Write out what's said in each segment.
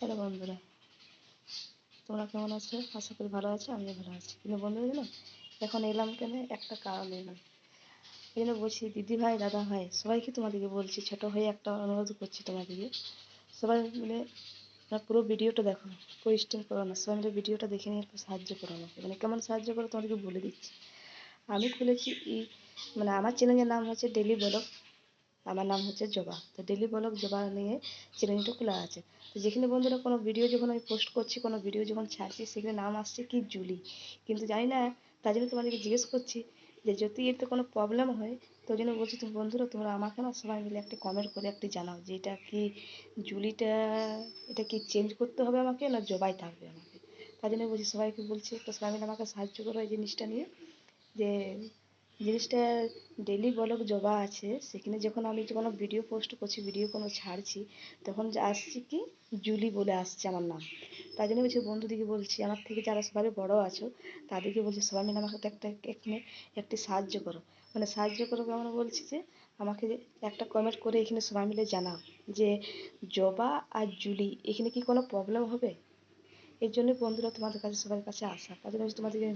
Hello বন্ধুরা, তোমরা কেমন আছো? আশা করি ভালো আছো। আমিও ভালো আছি। কিন্তু বন্ধুরা জানো, এখন এলাম কেন, একটা কারণ এলাম। এই জন্য বলছি, দিদি ভাই, দাদা ভাই, সবাইকে তোমাদেরকে বলছি, ছোট হয়ে একটা অনুরোধ করছি তোমাদেরকে। সবাই মিলে পুরো ভিডিওটা দেখো, কেউ স্কিপ করো না। সবাই মিলে ভিডিওটা দেখে নিয়ে একটু সাহায্য করো আমাকে। কেমন সাহায্য করো তোমাদেরকে বলে দিচ্ছি। আমি খুলেছি আমার চ্যানেলের নাম হচ্ছে ডেলি ব্লগ। আমার নাম হচ্ছে জবা। তো ডেলি ব্লগ জবা নিয়ে চ্যানেলটা খোলা আছে। তো যেখানে বন্ধুরা কোনো ভিডিও যখন আমি পোস্ট করছি, কোনো ভিডিও যখন ছাড়ছি, সেখানে নাম আসছে কি জুলি, কিন্তু জানি না। তার জন্য তোমাদেরকে জিজ্ঞেস করছি যে যদি এতে কোনো প্রবলেম হয়, তো জন্য বলছি তুমি বন্ধুরা, তোমরা আমাকে না সবাই মিলে একটা কমেন্ট করে একটু জানাও যে এটা কি জুলিটা, এটা কি চেঞ্জ করতে হবে আমাকে, না জবাই থাকবে আমাকে। তার জন্য বলছি, সবাইকে বলছি একটু সবাই মিলে আমাকে সাহায্য করো এই জিনিসটা নিয়ে। যে জিনিসটা ডেলি ব্লগ জবা আছে, সেখানে যখন আমি কোনো ভিডিও পোস্ট করছি, ভিডিও কোনো ছাড়ছি, তখন আসছে কি জুলি বলে আসছে আমার নাম। তাই জন্য বলছি বন্ধুদিকে বলছি, আমার থেকে যারা সবাই বড় আছো, তাদেরকে বলছি সবাই মিলে আমাকে এখানে একটি সাহায্য করো। সাহায্য করো, আমরা বলছি যে আমাকে একটা কমেন্ট করে এখানে সবাই মিলে জানাও যে জবা আর জুলি এখানে কি কোনো প্রবলেম হবে। এর জন্য বন্ধুরা তোমাদের কাছে, সবার কাছে আসা। তার জন্য তোমাদেরকে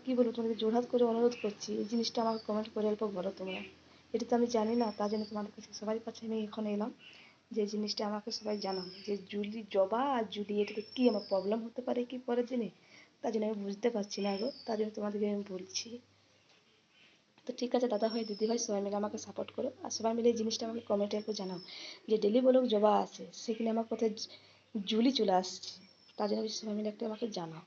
কি বলবো, তোমাকে জোরহাত করে অনুরোধ করছি, এই জিনিসটা আমাকে কমেন্ট করে অল্প বলো তোমরা। এটা তো আমি জানি না, তার জন্য তোমাদের কাছে, সবার কাছে আমি এখন এলাম যে জিনিসটা আমাকে সবাই জানাও যে জুলি, জবা আর জুলি এটাতে কি আমার প্রবলেম হতে পারে কি পরের দিনে। তার জন্য আমি বুঝতে পারছি না গো, তার জন্য তোমাদেরকে আমি বলছি। তো ঠিক আছে দাদা ভাই, দিদি ভাই, সবাই মিলে আমাকে সাপোর্ট করো, আর সবাই মিলে এই জিনিসটা আমাকে কমেন্টে একটু জানাও যে ডেলি ব্লগ জবা আছে, সেখানে আমার কোথায় জুলি চলে আসছে। তার জন্য সবাই মিলে একটু আমাকে জানাও।